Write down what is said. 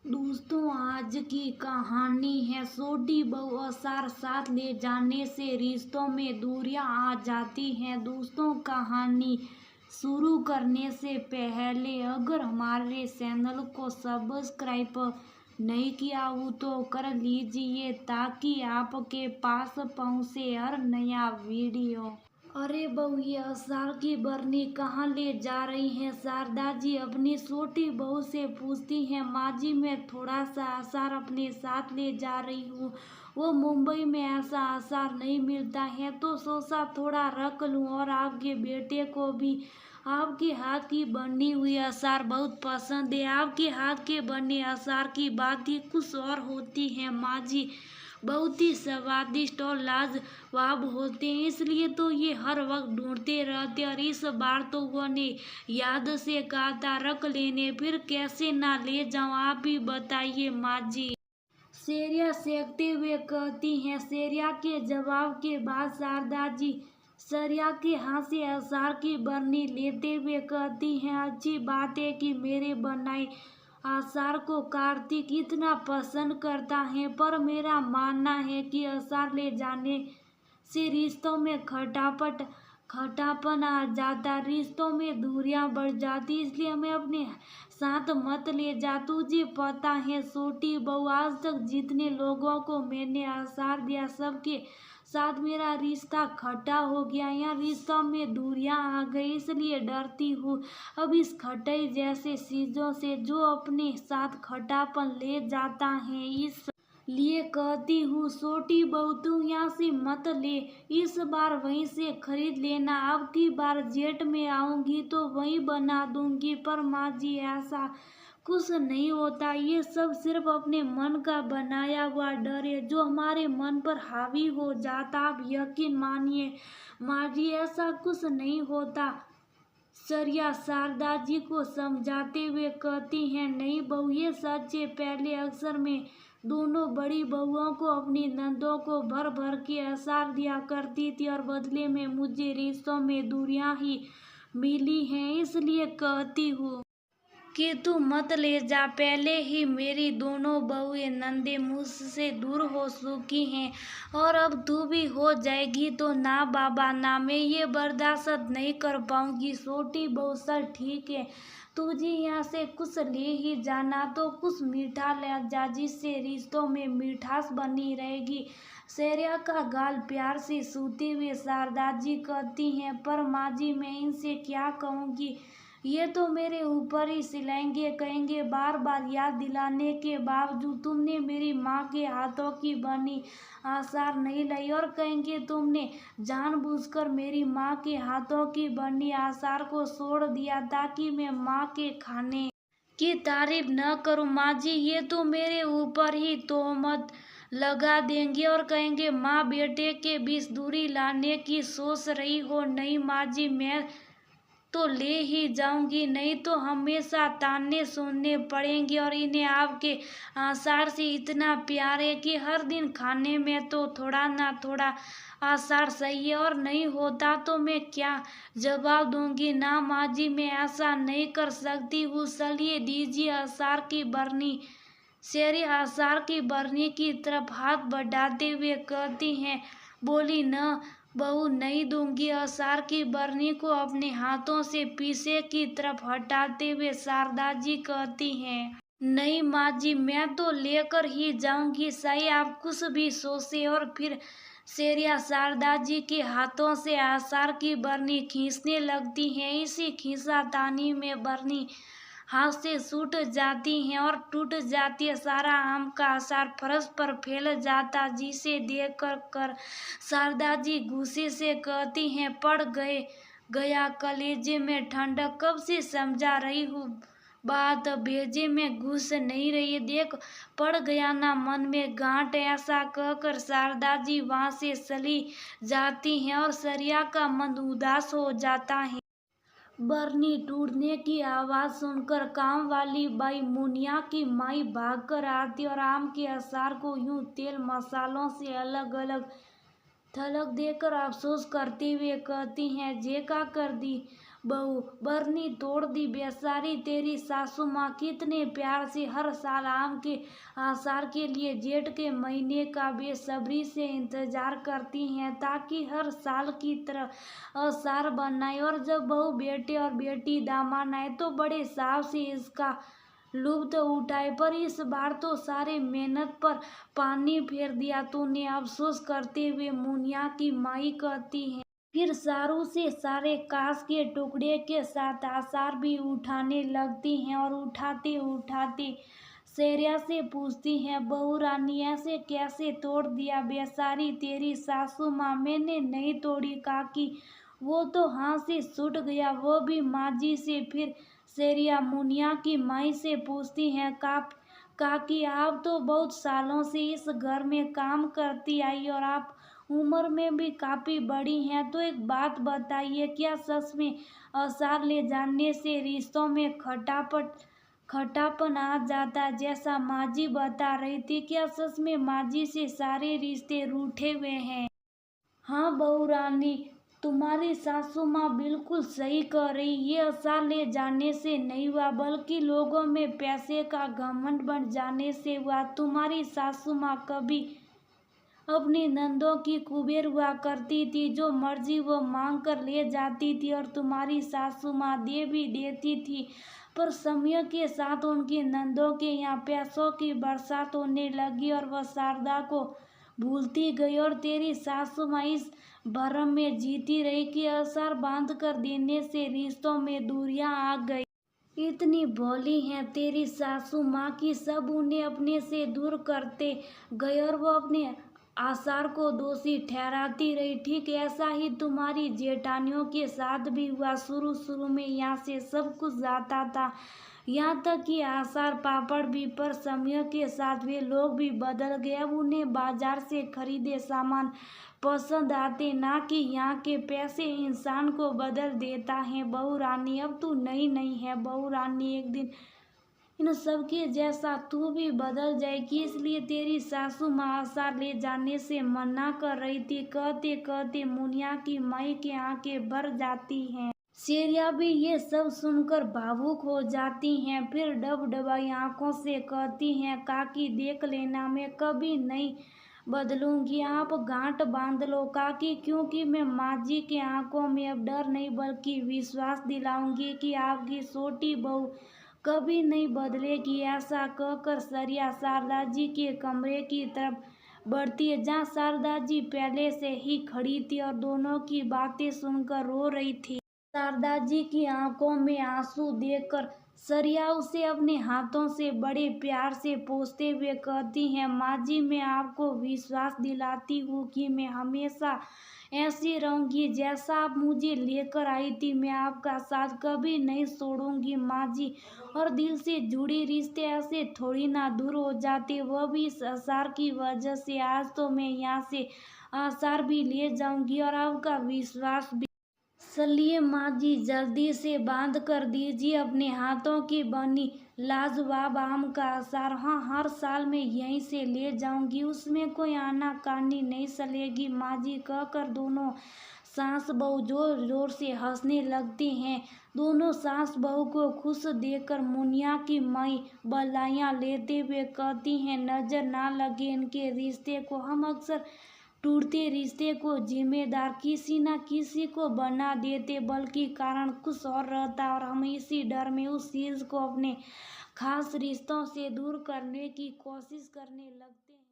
दोस्तों, आज की कहानी है छोटी बहू असार साथ ले जाने से रिश्तों में दूरियां आ जाती हैं। दोस्तों, कहानी शुरू करने से पहले अगर हमारे चैनल को सब्सक्राइब नहीं किया हो तो कर लीजिए ताकि आपके पास पहुंचे हर नया वीडियो। अरे बहू, ये असार की बरनी कहाँ ले जा रही हैं? शारदा जी अपनी छोटी बहू से पूछती हैं। माँ जी, मैं थोड़ा सा असार अपने साथ ले जा रही हूँ। वो मुंबई में ऐसा असार नहीं मिलता है तो सोचा थोड़ा रख लूँ, और आपके बेटे को भी आपके हाथ की बनी हुई असार बहुत पसंद है। आपके हाथ के बने असार की बात ही कुछ और होती है माँ जी, बहुत ही स्वादिष्ट और लाजवाब होते हैं, इसलिए तो ये हर वक्त ढूंढते रहते। और इस बार तो वो ने याद से कहा था रख लेने, फिर कैसे ना ले जाऊं, आप ही बताइए माँ जी। शेरिया सेकते हुए कहती हैं। शेरिया के जवाब के बाद शारदा जी शेरिया के हाथ से असार की बरनी लेते हुए कहती हैं, अच्छी बात है कि मेरे बनाए असार को कार्तिक इतना पसंद करता है, पर मेरा मानना है कि असार ले जाने से रिश्तों में खटापन आ जाता, रिश्तों में दूरियां बढ़ जाती, इसलिए हमें अपने साथ मत ले जा। तुझे पता है छोटी बहू, आज तक जितने लोगों को मैंने आसार दिया सबके साथ मेरा रिश्ता खट्टा हो गया। यहाँ रिश्तों में दूरियां आ गई, इसलिए डरती हूँ अब इस खटाई जैसे चीजों से जो अपने साथ खटापन ले जाता है। इस लिए कहती हूँ छोटी बहू, तू यहाँ से मत ले, इस बार वहीं से खरीद लेना। अब की बार जेठ में आऊंगी तो वहीं बना दूंगी। पर माँ जी, ऐसा कुछ नहीं होता, ये सब सिर्फ अपने मन का बनाया हुआ डर है जो हमारे मन पर हावी हो जाता। आप यकीन मानिए माँ जी, ऐसा कुछ नहीं होता। सरिया शारदा जी को समझाते हुए कहती हैं, नहीं बहू, ये सच है। पहले अक्सर मैं दोनों बड़ी बहुओं को अपनी नंदों को भर भर के असार दिया करती थी, और बदले में मुझे रिश्तों में दूरियां ही मिली हैं, इसलिए कहती हूँ कि तू मत ले जा। पहले ही मेरी दोनों बहुएं नंदे मुझसे दूर हो चुकी हैं, और अब तू भी हो जाएगी तो ना बाबा ना मैं ये बर्दाश्त नहीं कर पाऊंगी। छोटी बहू, सर ठीक है, तुझे यहाँ से कुछ ले ही जाना तो कुछ मीठा ले जा, जिससे रिश्तों में मिठास बनी रहेगी। शेरिया का गाल प्यार से छूते हुए शारदा जी कहती हैं, पर माँ जी, मैं इनसे क्या कहूँगी, ये तो मेरे ऊपर ही सिलाएंगे, कहेंगे बार बार याद दिलाने के बावजूद तुमने मेरी माँ के हाथों की बनी आसार नहीं लाई, और कहेंगे तुमने जानबूझकर मेरी माँ के हाथों की बनी आसार को छोड़ दिया ताकि मैं माँ के खाने की तारीफ न करूं। माँ जी, ये तो मेरे ऊपर ही तोहमत लगा देंगे और कहेंगे माँ बेटे के बीच दूरी लाने की सोच रही हो। नहीं माँ जी, मैं तो ले ही जाऊंगी, नहीं तो हमेशा ताने सुनने पड़ेंगे। और इन्हें आपके आसार से इतना प्यार है कि हर दिन खाने में तो थोड़ा ना थोड़ा आसार सही है, और नहीं होता तो मैं क्या जवाब दूंगी। ना माँ जी, मैं ऐसा नहीं कर सकती हूँ, चलिए दीजिए आसार की बरनी। शेरी आसार की बरनी की तरफ हाथ बढ़ाते हुए कहती हैं। बोली, न बहू, नहीं दूंगी। असार की बरनी को अपने हाथों से पीछे की तरफ हटाते हुए शारदा जी कहती हैं, नहीं माँ जी, मैं तो लेकर ही जाऊंगी, सही आप कुछ भी सोचे। और फिर शेरिया शारदा जी के हाथों से आसार की बरनी खींचने लगती हैं। इसी खींचातानी में बरनी हाथ से छूट जाती हैं और टूट जाती है। सारा आम का अचार फर्श पर फैल जाता, जिसे देख कर शारदा जी गुस्से से कहती हैं, पड़ गया कलेजे में ठंडक, कब से समझा रही हूँ बात, भेजे में घुस नहीं रही, देख पड़ गया ना मन में गांठ। ऐसा कहकर शारदा जी वहां से चली जाती हैं और सरिया का मन उदास हो जाता है। बरनी टूटने की आवाज सुनकर काम वाली बाई मुनिया की माई भागकर आती और आम के अचार को यूं तेल मसालों से अलग अलग थलग देकर अफसोस करते हुए कहती हैं, जे का कर दी बहू बरनी तोड़ दी बेचारी तेरी सासू माँ कितने प्यार से हर साल आम के आसार के लिए जेठ के महीने का बेसब्री से इंतजार करती हैं ताकि हर साल की तरह आसार बनाए। और जब बहू बेटे और बेटी दामाद आए तो बड़े साव से इसका लुत्फ उठाए, पर इस बार तो सारे मेहनत पर पानी फेर दिया तूने। अफसोस करते हुए मुनिया की माई कहती है। फिर सारू से सारे कांच के टुकड़े के साथ आसार भी उठाने लगती हैं और उठाते उठाते शेरिया से पूछती हैं, बहू रानी ऐसे कैसे तोड़ दिया बेचारी तेरी सासू माँ। मैंने नहीं तोड़ी काकी, वो तो हाथ से छूट गया, वो भी माँ जी से। फिर शेरिया मुनिया की माई से पूछती हैं, काकी आप तो बहुत सालों से इस घर में काम करती आई और आप उम्र में भी काफी बड़ी हैं, तो एक बात बताइए, क्या सच में आसार ले जाने से रिश्तों में खटापन आ जाता है जैसा माँ जी बता रही थी? क्या सच में माँ जी से सारे रिश्ते रूठे हुए हैं? हाँ बहू रानी, तुम्हारी सासू माँ बिल्कुल सही कह रही। ये आसार ले जाने से नहीं हुआ बल्कि लोगों में पैसे का घमंड बढ़ जाने से हुआ। तुम्हारी सासू माँ कभी अपनी नंदों की कुबेर हुआ करती थी, जो मर्जी वो मांग कर ले जाती थी और तुम्हारी सासू माँ दे भी देती थी। पर समय के साथ उनकी नंदों के यहाँ पैसों की बरसात होने लगी और वह शारदा को भूलती गई और तेरी सासू माँ इस भरम में जीती रही कि आसार बांध कर देने से रिश्तों में दूरियां आ गई। इतनी भोली हैं तेरी सासू माँ की सब उन्हें अपने से दूर करते गए और वो अपने आसार को दोषी ठहराती रही। ठीक ऐसा ही तुम्हारी जेठानियों के साथ भी हुआ। शुरू शुरू में यहाँ से सब कुछ जाता था, यहाँ तक कि आसार पापड़ भी, पर समय के साथ वे लोग भी बदल गए। अब उन्हें बाजार से खरीदे सामान पसंद आते, ना कि यहाँ के पैसे इंसान को बदल देता है। बहू रानी अब तू नहीं है बहू रानी, एक दिन इन सबके जैसा तू भी बदल जाएगी। इसलिए तेरी सासू माँ आसार ले जाने से मना कर रही थी। कहते कहते मुनिया की माई की आंखें भर जाती हैं। शेरिया भी ये सब सुनकर भावुक हो जाती हैं। फिर डबडबाई आंखों से कहती हैं, काकी देख लेना, मैं कभी नहीं बदलूंगी। आप गांठ बांध लो काकी, क्योंकि मैं माँ जी के आंखों में अब डर नहीं बल्कि विश्वास दिलाऊंगी कि आपकी छोटी बहू कभी नहीं बदलेगी। ऐसा कहकर शेरिया शारदा जी के कमरे की तरफ बढ़ती है, जहाँ शारदा जी पहले से ही खड़ी थी और दोनों की बातें सुनकर रो रही थी। शारदा जी की आंखों में आंसू देखकर शेरिया उसे अपने हाथों से बड़े प्यार से पोंछते हुए कहती हैं, माँ जी मैं आपको विश्वास दिलाती हूँ कि मैं हमेशा ऐसी रहूंगी जैसा आप मुझे लेकर आई थी। मैं आपका साथ कभी नहीं छोड़ूंगी माँ जी। और दिल से जुड़े रिश्ते ऐसे थोड़ी ना दूर हो जाते, वह भी इस आसार की वजह से। आज तो मैं यहाँ से आसार भी ले जाऊंगी और आपका विश्वास भी। चलिए माँ जी, जल्दी से बांध कर दीजिए अपने हाथों की बनी लाजवाब आम का अचार। हाँ, हर साल मैं यहीं से ले जाऊंगी, उसमें कोई आनाकानी नहीं चलेगी माँ जी। कहकर दोनों सास बहू जोर जोर से हंसने लगती हैं। दोनों सास बहू को खुश देखकर मुनिया की माई बधाइयाँ लेते हुए कहती हैं, नजर ना लगे इनके रिश्ते को। हम अक्सर टूटते रिश्ते को जिम्मेदार किसी न किसी को बना देते, बल्कि कारण कुछ और रहता और हम इसी डर में उस चीज को अपने खास रिश्तों से दूर करने की कोशिश करने लगते हैं।